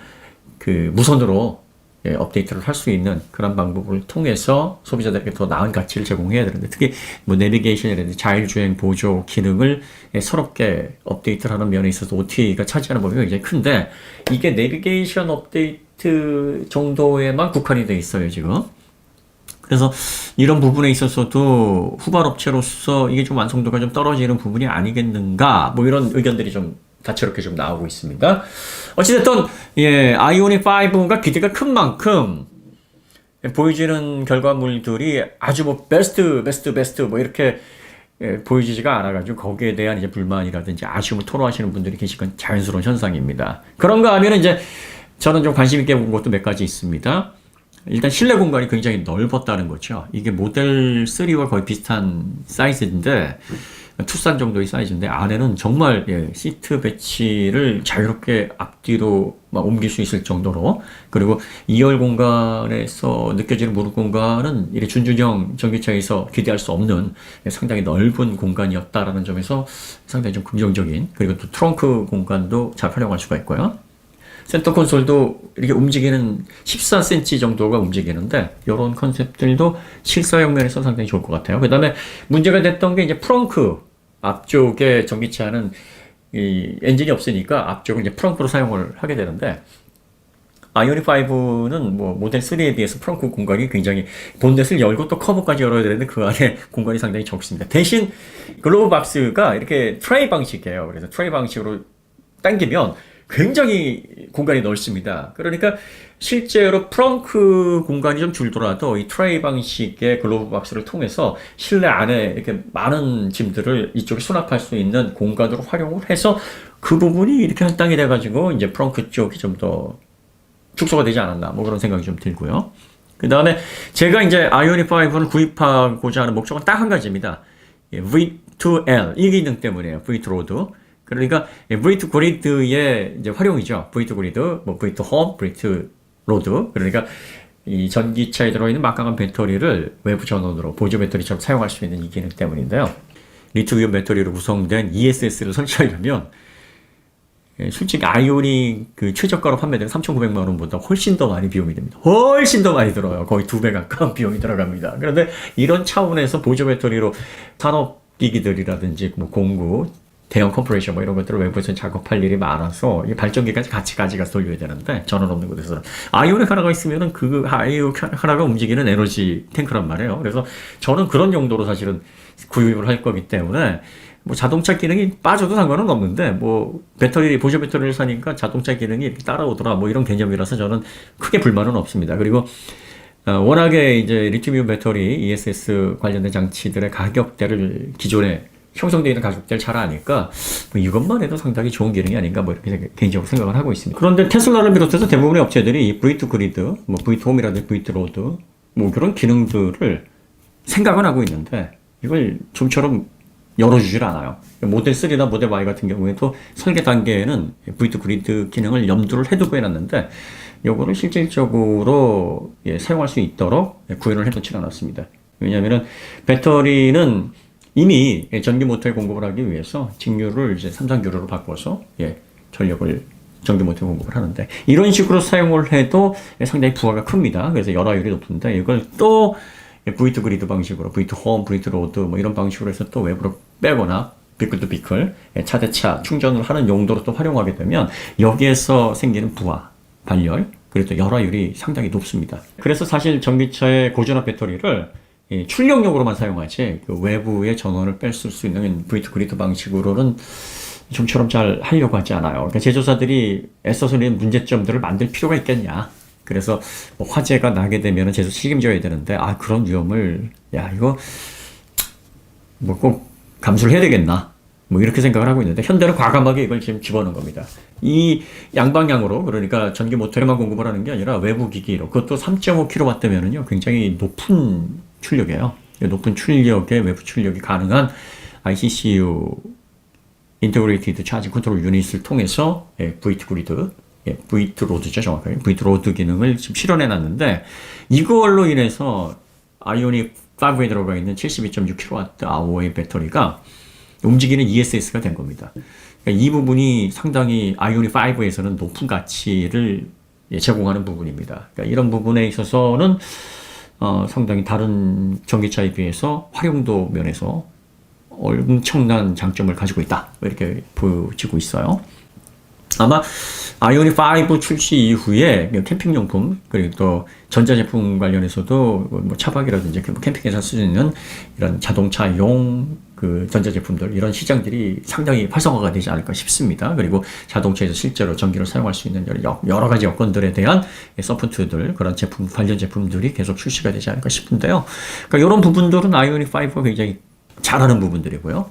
[SPEAKER 1] 그 무선으로 업데이트를 할 수 있는 그런 방법을 통해서 소비자들에게 더 나은 가치를 제공해야 되는데 특히 뭐 내비게이션이라든지 자율주행 보조 기능을 새롭게 업데이트를 하는 면에 있어서 OTA가 차지하는 범위가 굉장히 큰데 이게 내비게이션 업데이트 정도에만 국한이 돼 있어요 지금. 그래서 이런 부분에 있어서도 후발업체로서 이게 좀 완성도가 좀 떨어지는 부분이 아니겠는가 뭐 이런 의견들이 좀 다채롭게 좀 나오고 있습니다. 어찌됐든 아이오닉 5가 기대가 큰 만큼 보여지는 결과물들이 아주 뭐 베스트 뭐 이렇게 보여지지가 않아가지고 거기에 대한 이제 불만이라든지 아쉬움을 토로하시는 분들이 계실 건 자연스러운 현상입니다. 그런가 하면 이제 저는 좀 관심 있게 본 것도 몇 가지 있습니다. 일단 실내 공간이 굉장히 넓었다는 거죠. 이게 모델 3와 거의 비슷한 사이즈인데 투싼 정도의 사이즈인데 안에는 정말 시트 배치를 자유롭게 앞뒤로 막 옮길 수 있을 정도로 그리고 2열 공간에서 느껴지는 무릎 공간은 이래 준준형 전기차에서 기대할 수 없는 상당히 넓은 공간이었다라는 점에서 상당히 좀 긍정적인 그리고 또 트렁크 공간도 잘 활용할 수가 있고요. 센터 콘솔도 이렇게 움직이는 14cm 정도가 움직이는데 이런 컨셉들도 실사용 면에서 상당히 좋을 것 같아요. 그 다음에 문제가 됐던 게 이제 프렁크 앞쪽에 전기차는 이 엔진이 없으니까 앞쪽을 이제 프렁크로 사용을 하게 되는데 아이오닉 5는 뭐 모델 3에 비해서 프렁크 공간이 굉장히 본넷을 열고 또 커버까지 열어야 되는데 그 안에 공간이 상당히 적습니다. 대신 글로브 박스가 이렇게 트레이 방식이에요. 그래서 트레이 방식으로 당기면 굉장히 공간이 넓습니다. 그러니까 실제로 프렁크 공간이 좀 줄더라도 이 트레이 방식의 글로브 박스를 통해서 실내 안에 이렇게 많은 짐들을 이쪽에 수납할 수 있는 공간으로 활용을 해서 그 부분이 이렇게 할당이 돼가지고 이제 프렁크 쪽이 좀 더 축소가 되지 않았나 뭐 그런 생각이 좀 들고요. 그 다음에 제가 이제 아이오닉 5를 구입하고자 하는 목적은 딱 한 가지입니다. V2L 이 기능 때문이에요. V2 로드. 그러니까 V2 그리드의 이제 활용이죠. V2 그리드, 뭐 V2 홈, V2 로드. 그러니까 이 전기차에 들어있는 막강한 배터리를 외부 전원으로 보조 배터리처럼 사용할 수 있는 이 기능 때문인데요. 리튬이온 배터리로 구성된 ESS를 설치하려면 솔직히 아이오닉 그 최저가로 판매되는 3,900만 원보다 훨씬 더 많이 비용이 됩니다. 훨씬 더 많이 들어요. 거의 2배 가까운 비용이 들어갑니다. 그런데 이런 차원에서 보조 배터리로 산업기기들이라든지 뭐 공구, 대형 컴프레셔 뭐 이런 것들을 외부에서 작업할 일이 많아서 이 발전기까지 같이 가져가서 돌려야 되는데 전원 없는 곳에서 아이오닉 하나가 있으면은 그 아이오닉 하나가 움직이는 에너지 탱크란 말이에요. 그래서 저는 그런 용도로 사실은 구입을 할 거기 때문에 뭐 자동차 기능이 빠져도 상관은 없는데 뭐 배터리 보조 배터리를 사니까 자동차 기능이 이렇게 따라오더라 뭐 이런 개념이라서 저는 크게 불만은 없습니다. 그리고 워낙에 이제 리튬이온 배터리 ESS 관련된 장치들의 가격대를 기존에 형성되어 있는 가격대를 잘 아니까 뭐 이것만 해도 상당히 좋은 기능이 아닌가 뭐 이렇게 개인적으로 생각을 하고 있습니다. 그런데 테슬라를 비롯해서 대부분의 업체들이 V2 그리드, 뭐 V2 홈이라든지 V2 로드 뭐 그런 기능들을 생각은 하고 있는데 이걸 좀처럼 열어주질 않아요. 모델 3나 모델 Y 같은 경우에도 설계 단계에는 V2 그리드 기능을 염두를 해두고 해놨는데 이거를 실질적으로 사용할 수 있도록 구현을 해놓지 않았습니다. 왜냐하면 배터리는 이미 전기 모터에 공급을 하기 위해서 직류를 이제 삼성유로로 바꿔서 전력을 전기 모터에 공급을 하는데 이런 식으로 사용을 해도 상당히 부하가 큽니다. 그래서 열화율이 높은데 이걸 또 V2 그리드 방식으로 V2 홈, V2 로드 뭐 이런 방식으로 해서 또 외부로 빼거나 비클 투 비클 차대차 충전을 하는 용도로 또 활용하게 되면 여기에서 생기는 부하, 발열 그리고 또 열화율이 상당히 높습니다. 그래서 사실 전기차의 고전압 배터리를 출력용으로만 사용하지 그 외부의 전원을 뺄 수 있는 V2 그리드 방식으로는 좀처럼 잘 하려고 하지 않아요. 그러니까 제조사들이 애써서 낸 문제점들을 만들 필요가 있겠냐. 그래서 뭐 화재가 나게 되면 제조 책임져야 되는데 그런 위험을 이거 뭐 꼭 감수를 해야 되겠나. 뭐 이렇게 생각을 하고 있는데 현대는 과감하게 이걸 지금 집어넣은 겁니다. 이 양방향으로 그러니까 전기 모터에만 공급을 하는 게 아니라 외부 기기로 그것도 3.5kW면은요 굉장히 높은 출력이에요. 높은 출력의 외부 출력이 가능한 ICCU 인터그레이티드 차지 컨트롤 유닛을 통해서 V2 그리드, V2 로드죠 정확하게 V2 로드 기능을 지금 실현해 놨는데 이걸로 인해서 아이오닉 5에 들어가 있는 72.6kWh의 배터리가 움직이는 ESS가 된 겁니다. 그러니까 이 부분이 상당히 아이오닉 5에서는 높은 가치를 제공하는 부분입니다. 그러니까 이런 부분에 있어서는 상당히 다른 전기차에 비해서 활용도 면에서 엄청난 장점을 가지고 있다. 이렇게 보여지고 있어요. 아마 아이오닉 5 출시 이후에 캠핑용품 그리고 또 전자제품 관련해서도 뭐 차박이라든지 캠핑에서 쓸 수 있는 이런 자동차용 그 전자제품들 이런 시장들이 상당히 활성화가 되지 않을까 싶습니다. 그리고 자동차에서 실제로 전기를 사용할 수 있는 여러 가지 여건들에 대한 서포트들 그런 제품 관련 제품들이 계속 출시가 되지 않을까 싶은데요. 그러니까 이런 부분들은 아이오닉 5가 굉장히 잘하는 부분들이고요.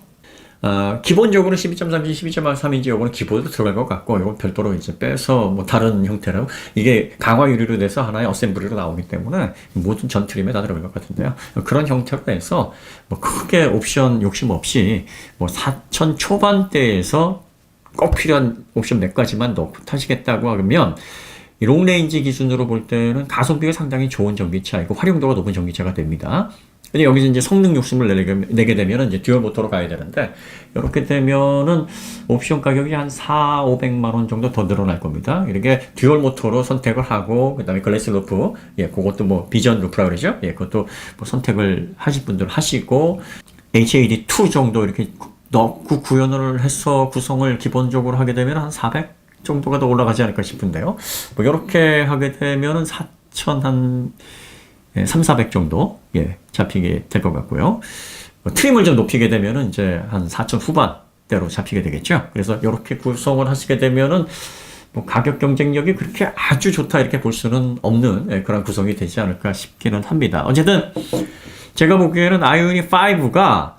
[SPEAKER 1] 기본적으로 12.3인치, 12.3인치 요거는 기본으로 들어갈 것 같고, 요건 별도로 이제 빼서 뭐 다른 형태로, 이게 강화 유리로 돼서 하나의 어셈블리로 나오기 때문에 모든 전 트림에 다 들어갈 것 같은데요. 그런 형태로 해서 뭐 크게 옵션 욕심 없이 뭐 4천 초반대에서 꼭 필요한 옵션 몇 가지만 넣고 타시겠다고 하면, 이 롱레인지 기준으로 볼 때는 가성비가 상당히 좋은 전기차이고 활용도가 높은 전기차가 됩니다. 근데 여기서 이제 성능 욕심을 내게 되면 이제 듀얼 모터로 가야 되는데, 이렇게 되면은 옵션 가격이 한 400~500만 원 정도 더 늘어날 겁니다. 이렇게 듀얼 모터로 선택을 하고, 그 다음에 글래스 루프, 그것도 뭐 비전 루프라 그러죠. 그것도 뭐 선택을 하실 분들 하시고, HAD2 정도 이렇게 넣고 구현을 해서 구성을 기본적으로 하게 되면 한 400 정도가 더 올라가지 않을까 싶은데요. 뭐 이렇게 하게 되면은 3,400 정도 잡히게 될 것 같고요. 트림을 좀 높이게 되면은 이제 한 4,000 후반대로 잡히게 되겠죠. 그래서 이렇게 구성을 하시게 되면은 뭐 가격 경쟁력이 그렇게 아주 좋다 이렇게 볼 수는 없는 그런 구성이 되지 않을까 싶기는 합니다. 어쨌든 제가 보기에는 아이오닉 5가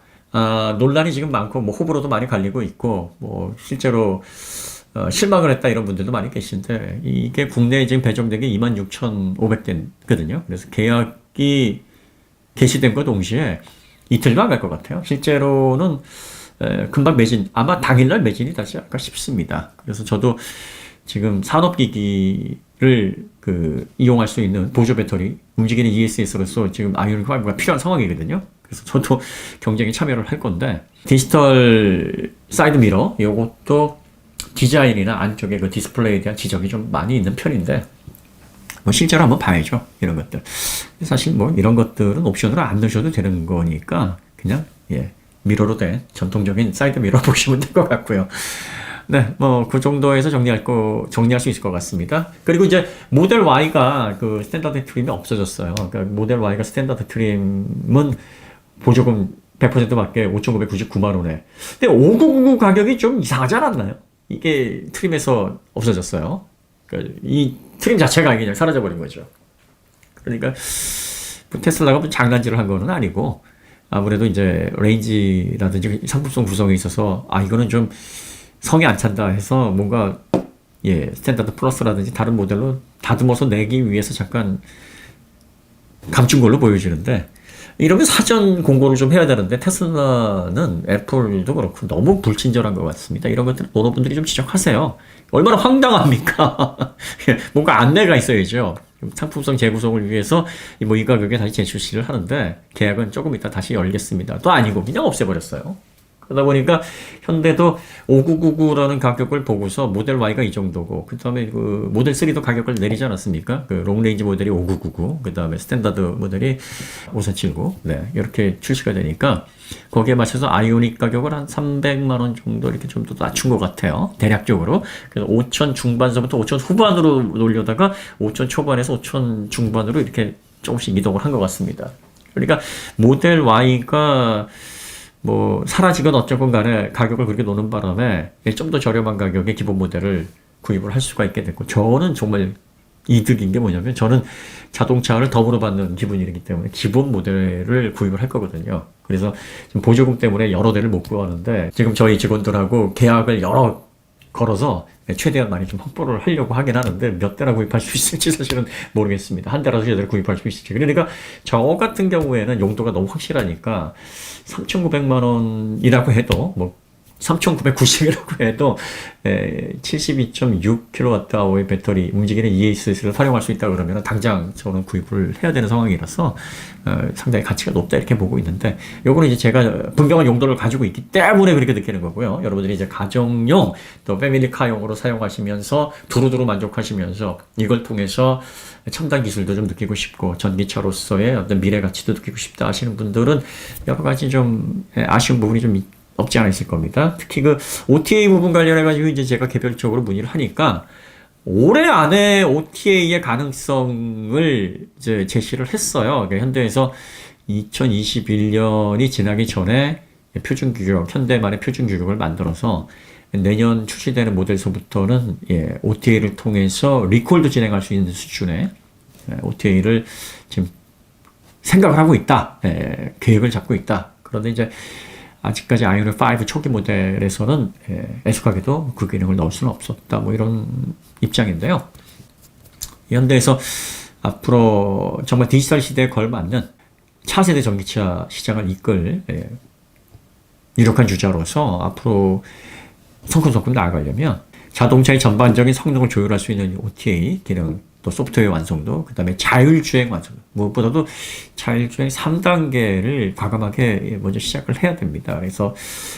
[SPEAKER 1] 논란이 지금 많고 뭐 호불호도 많이 갈리고 있고 뭐 실제로 실망을 했다 이런 분들도 많이 계신데, 이게 국내에 지금 배정된 게 26,500대거든요. 그래서 계약이 개시된과 동시에 이틀도 안 갈 것 같아요. 실제로는 금방 매진, 아마 당일날 매진이 되지 않을까 싶습니다. 그래서 저도 지금 산업기기 이용할 수 있는 보조 배터리, 움직이는 ESS로서 지금 아이오닉 5가 필요한 상황이거든요. 그래서 저도 경쟁에 참여를 할 건데, 디지털 사이드 미러, 요것도 디자인이나 안쪽에 그 디스플레이에 대한 지적이 좀 많이 있는 편인데, 뭐 실제로 한번 봐야죠. 이런 것들. 사실 뭐 이런 것들은 옵션으로 안 넣으셔도 되는 거니까 그냥 미러로 된 전통적인 사이드 미러 보시면 될 것 같고요. 네, 뭐 그 정도에서 정리할 수 있을 것 같습니다. 그리고 이제 모델 Y가 그 스탠다드 트림이 없어졌어요. 그러니까 모델 Y가 스탠다드 트림은 보조금 100%밖에 5,999만 원에. 근데 5999 가격이 좀 이상하지 않았나요? 이게 트림에서 없어졌어요. 그러니까 이 트림 자체가 그냥 사라져버린 거죠. 그러니까 뭐 테슬라가 장난질을 한 거는 아니고 아무래도 이제 레인지라든지 상품성 구성에 있어서 이거는 좀 성이 안 찬다 해서 뭔가 스탠다드 플러스라든지 다른 모델로 다듬어서 내기 위해서 잠깐 감춘 걸로 보여지는데 이러면 사전 공고를 좀 해야 되는데 테슬라는 애플도 그렇고 너무 불친절한 것 같습니다. 이런 것들 오너분들이 좀 지적하세요. 얼마나 황당합니까? 뭔가 안내가 있어야죠. 상품성 재구성을 위해서 이 가격에 다시 재출시를 하는데 계약은 조금 이따 다시 열겠습니다. 또 아니고 그냥 없애버렸어요. 그러다 보니까 현대도 5999라는 가격을 보고서 모델 Y가 이 정도고 그 다음에 그 모델 3도 가격을 내리지 않았습니까? 그 롱레인지 모델이 5999, 그 다음에 스탠다드 모델이 5479, 이렇게 출시가 되니까 거기에 맞춰서 아이오닉 가격을 한 300만 원 정도 이렇게 좀 더 낮춘 것 같아요. 대략적으로. 그래서 5천 중반서부터 5천 후반으로 놀려다가 5천 초반에서 5천 중반으로 이렇게 조금씩 이동을 한 것 같습니다. 그러니까 모델 Y가 뭐 사라지건 어쩌건 간에 가격을 그렇게 노는 바람에 좀 더 저렴한 가격에 기본 모델을 구입을 할 수가 있게 됐고 저는 정말 이득인 게 뭐냐면 저는 자동차를 덤으로 받는 기분이기 때문에 기본 모델을 구입을 할 거거든요. 그래서 지금 보조금 때문에 여러 대를 못 구하는데 지금 저희 직원들하고 계약을 걸어서 최대한 많이 좀 확보를 하려고 하긴 하는데 몇 대나 구입할 수 있을지 사실은 모르겠습니다. 한 대라도 제대로 구입할 수 있을지. 그러니까 저 같은 경우에는 용도가 너무 확실하니까 3,900만 원이라고 해도 3,990이라고 해도 72.6kWh의 배터리 움직이는 ESS를 활용할 수 있다 그러면 당장 저는 구입을 해야 되는 상황이라서 상당히 가치가 높다 이렇게 보고 있는데 요거는 이제 제가 분명한 용도를 가지고 있기 때문에 그렇게 느끼는 거고요. 여러분들이 이제 가정용 또 패밀리카용으로 사용하시면서 두루두루 만족하시면서 이걸 통해서 첨단 기술도 좀 느끼고 싶고 전기차로서의 어떤 미래 가치도 느끼고 싶다 하시는 분들은 여러 가지 좀 아쉬운 부분이 좀 없지 않아 있을 겁니다. 특히 그 OTA 부분 관련해가지고 이제 제가 개별적으로 문의를 하니까 올해 안에 OTA의 가능성을 이제 제시를 했어요. 그러니까 현대에서 2021년이 지나기 전에 표준 규격, 현대만의 표준 규격을 만들어서 내년 출시되는 모델서부터는 OTA를 통해서 리콜도 진행할 수 있는 수준의 OTA를 지금 생각을 하고 있다. 계획을 잡고 있다. 그런데 이제 아직까지 아이오닉 5 초기 모델에서는 애석하게도 그 기능을 넣을 수는 없었다. 뭐 이런 입장인데요. 현대에서 앞으로 정말 디지털 시대에 걸맞는 차세대 전기차 시장을 이끌 유력한 주자로서 앞으로 성큼성큼 나아가려면 자동차의 전반적인 성능을 조율할 수 있는 OTA 기능, 또 소프트웨어 완성도, 그 다음에 자율주행 완성, 무엇보다도 자율주행 3단계를 과감하게 먼저 시작을 해야 됩니다. 그래서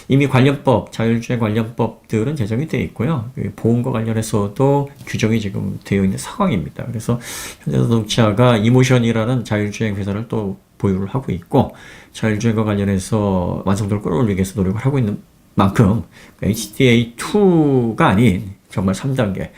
[SPEAKER 1] 이미 관련법, 자율주행 관련법들은 제정이 되어 있고요. 보험과 관련해서도 규정이 지금 되어 있는 상황입니다. 그래서 현대자동차가 이모션이라는 자율주행 회사를 또 보유를 하고 있고, 자율주행과 관련해서 완성도를 끌어올리기 위해서 노력을 하고 있는 만큼 HDA2가 아닌 정말 3단계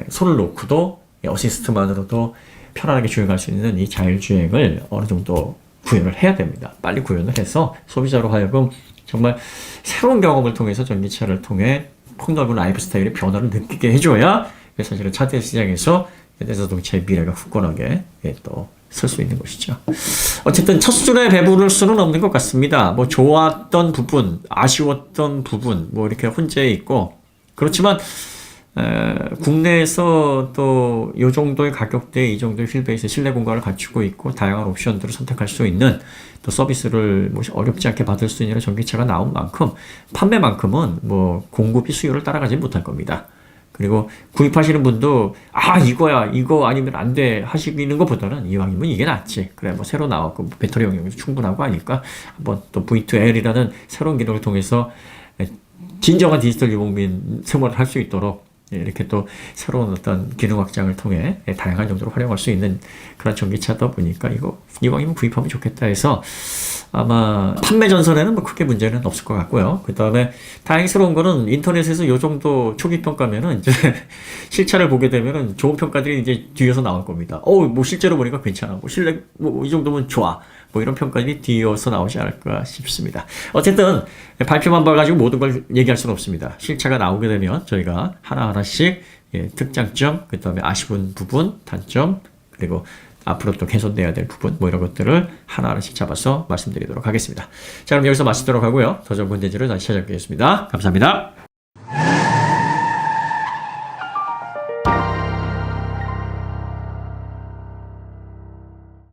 [SPEAKER 1] 손을 놓고도 어시스트만으로도 편안하게 주행할 수 있는 이 자율주행을 어느 정도 구현을 해야 됩니다. 빨리 구현을 해서 소비자로 하여금 정말 새로운 경험을 통해서 전기차를 통해 폭넓은 라이프 스타일의 변화를 느끼게 해줘야 사실은 차대 시장에서 현대자동차의 미래가 굳건하게 또 설 수 있는 것이죠. 어쨌든 첫 수준에 배부를 수는 없는 것 같습니다. 뭐 좋았던 부분, 아쉬웠던 부분, 뭐 이렇게 혼재해 있고 그렇지만 국내에서 또 이 정도의 가격대에 이 정도의 휠베이스 실내 공간을 갖추고 있고 다양한 옵션들을 선택할 수 있는 또 서비스를 뭐 어렵지 않게 받을 수 있는 전기차가 나온 만큼 판매만큼은 뭐 공급이 수요를 따라가지 못할 겁니다. 그리고 구입하시는 분도 이거야 이거 아니면 안 돼 하시는 것보다는 이왕이면 이게 낫지. 그래 뭐 새로 나왔고 배터리 용량이 충분하고 하니까 한번 또 V2L이라는 새로운 기능을 통해서 진정한 디지털 유목민 생활을 할 수 있도록 이렇게 또 새로운 어떤 기능 확장을 통해 다양한 용도로 활용할 수 있는 그런 전기차다 보니까 이거 이왕이면 구입하면 좋겠다 해서 아마 판매 전선에는 뭐 크게 문제는 없을 것 같고요. 그 다음에 다행스러운 거는 인터넷에서 이 정도 초기 평가면은 이제 실차를 보게 되면은 좋은 평가들이 이제 뒤에서 나올 겁니다. 뭐 실제로 보니까 괜찮아. 뭐 실내 뭐 이 정도면 좋아. 뭐 이런 평가들이 뒤이어서 나오지 않을까 싶습니다. 어쨌든 발표만 봐가지고 모든 걸 얘기할 수는 없습니다. 실차가 나오게 되면 저희가 하나하나씩 특장점, 그 다음에 아쉬운 부분, 단점, 그리고 앞으로 또 개선돼야 될 부분, 뭐 이런 것들을 하나하나씩 잡아서 말씀드리도록 하겠습니다. 자, 그럼 여기서 마치도록 하고요. 더 좋은 콘텐츠를 다시 찾아뵙겠습니다. 감사합니다.